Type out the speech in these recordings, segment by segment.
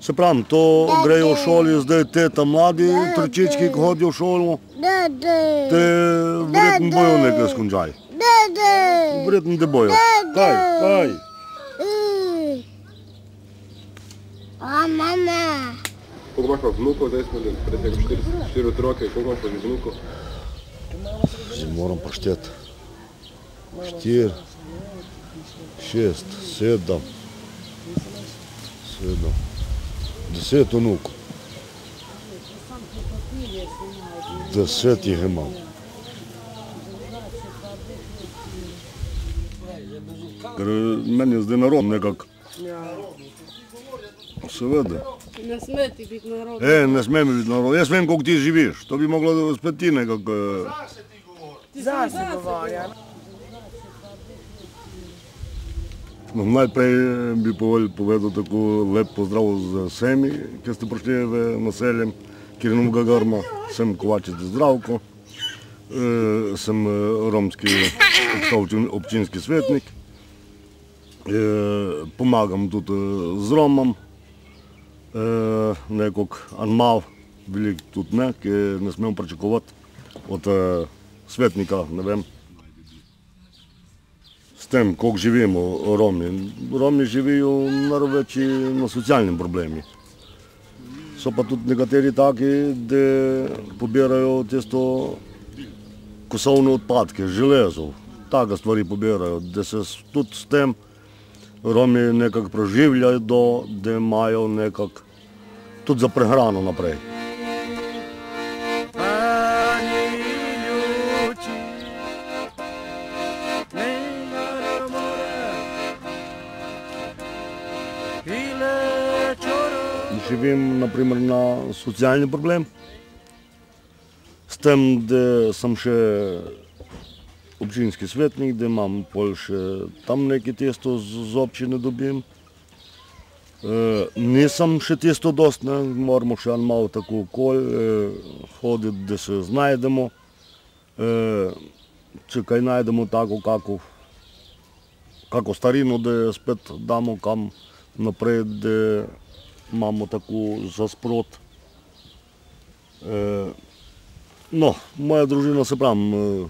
Se pravim, to grejo v šoli, zdaj te tam mladi trčički, ki hodijo v šolo, te verjetno bojo nekaj skončali. Verjetno te bojo. Kaj? Mama. Koliko imaš pa vnukov, zdaj smo pred tega 4 otroke, koliko imaš pa že vnukov? Zdaj moram pa šteti. 4, 6, 7, 10 vnukov. 10 jih imam. Ker meni je zdaj narod nekako. Seveda. Ne sme ti biti narod. Ne sme mi biti narod. Jaz vem, koliko ti živiš. To bi moglo spet ti nekako... Zase govorja. Najprej bi povedal tako lep pozdrav za vsemi, ki ste prišli v naselje Kirinovega Grma. Sem Kovačič Zdravko, sem romski občinski svetnik, pomagam tudi z Romom, nekako mal, velik tudi ne, ki ne smemo pričakovati od svetnika, ne vem. S tem, koliko živimo Romi. Romi živijo največ na socialnim problemi. So pa tudi nekateri taki, da pobirajo tisto kosovne odpadke, železo, take stvari pobirajo, da se tudi s tem Romi nekako preživljajo, da imajo nekako tudi za prehrano naprej. Živim naprimer na socialni problem, s tem, da sem še občinski svetnik, da imam pol še tam nekaj testo z občine dobim. Nisem še testo dost, moramo še malo tako okoli hoditi, da se znajdemo. Če kaj najdemo tako, kako starino, da spet damo kam naprej, da imamo tako za sprot. No, moja družina, se pravim,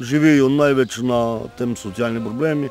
živijo največ na tem socialni problemi.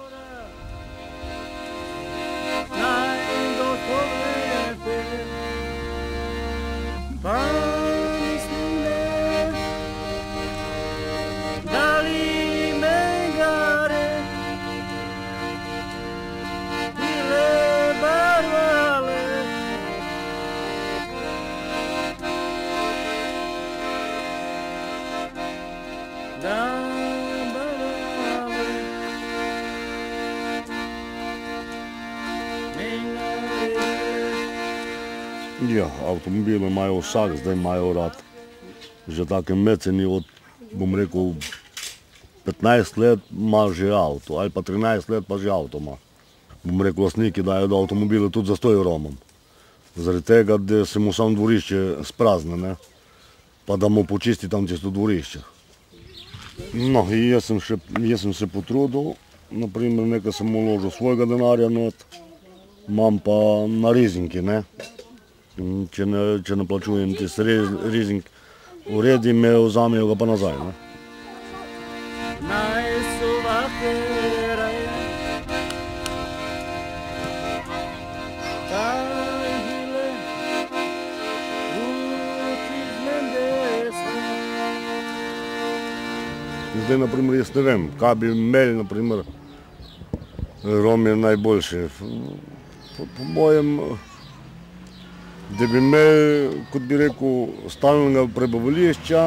Ja, avtomobile imajo vsak, zdaj imajo rad. Že take meceni od, bom rekel, 15 let ima že avto, ali pa 13 let pa že avto ima. Bom rekel, lastniki dajo do avtomobile tudi za 100 Romom. Zaradi tega, da se mu samo dvorišče sprazne, ne? Pa da mu počisti tam tisto dvorišče. No, jaz sem se potrudil, naprimer nekaj sem uložil svojega denarja not, imam pa na rizinki, ne? Če ne plačujem tisti rizing, uredi me, vzamejo ga pa nazaj, ne? Zdaj, naprimer, jaz ne vem, kaj bi imeli, naprimer, Romi najboljše. Po mojem, da bi imeli, kot bi rekel, stalnega prebivališča,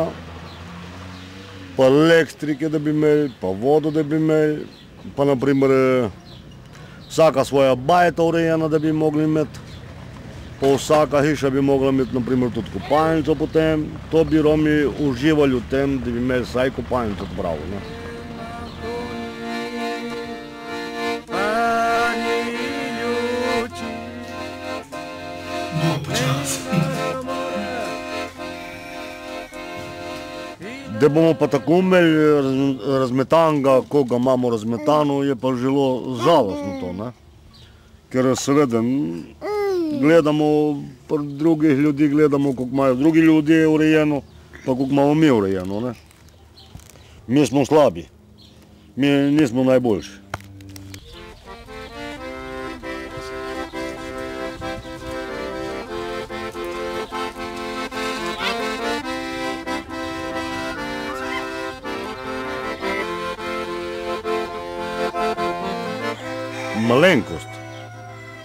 pa elektrike, da bi imeli, pa vodo, da bi imeli, pa naprimer vsaka svoja bajta urejena, da bi mogli imeti, pa vsaka hiša bi mogla imeti naprimer tudi kopalnico potem, to bi Romi uživali v tem, da bi imeli vsaj kopalnico pravo, ne. Da bomo pa tako imeli razmetanega, ko ga imamo razmetano, je pa zelo žalostno to, ne. Ker seveda gledamo pri drugih ljudi, gledamo, kako imajo drugi ljudje urejeno, pa kako imamo mi urejeno, ne. Mi smo slabi, mi nismo najboljši.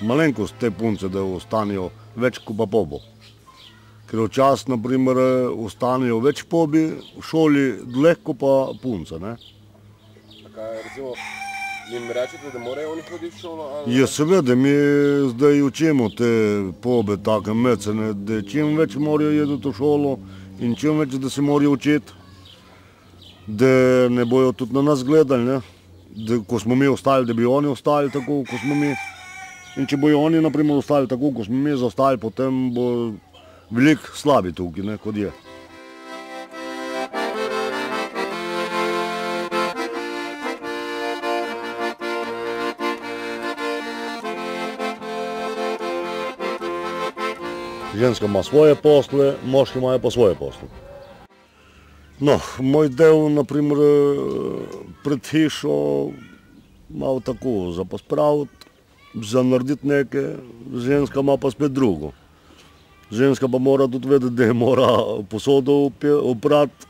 Malenkost te punce, da ostanejo več kot pa pobo. Ker včasih, na primer, ostanejo več pobi v šoli, dlje kot pa punce, ne. A kaj, recimo, jim rečete, da morajo oni hoditi v šolo? Ja, seveda, mi zdaj učimo te pobe, take mecene, da čim več morajo jedeti v šolo in čim več, da se morajo učiti, da ne bojo tudi na nas gledali, ne. Da, ko smo mi ostali, da bi oni ostali tako, ko smo mi. In če bojo oni, na primer, ostali tako, ko smo mi zaostali, potem bo veliko slabi tukaj, ne, kot je. Ženska ima svoje posle, moški imajo pa svoje posle. No, moj del, na primer, pred hišo malo tako za pospraviti, za narediti nekaj, ženska ima pa spet drugo. Ženska pa mora tudi vedeti, da mora posodo oprati,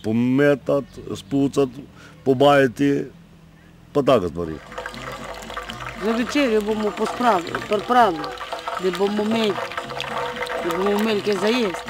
pometati, spucati, pobajati, pa take stvari. Za večerjo bomo pripravili, da bomo imeli kaj za jesti.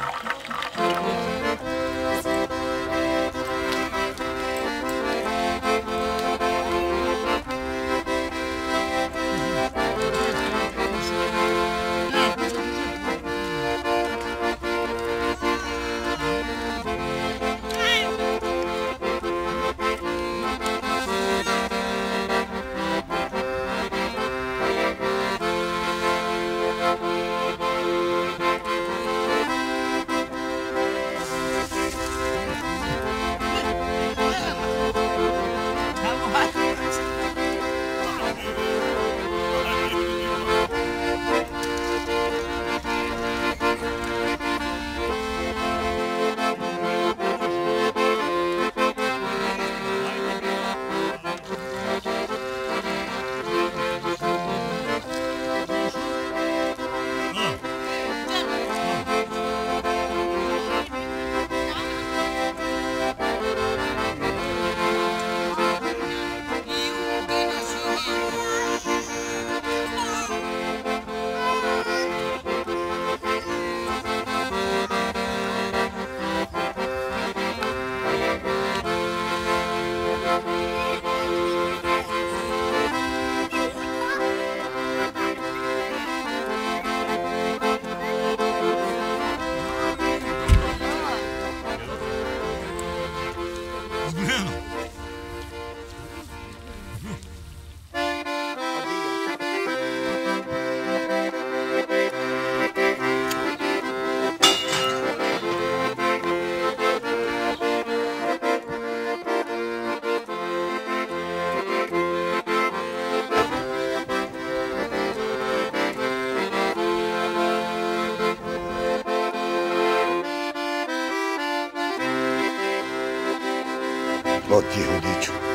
Od tih hudičev.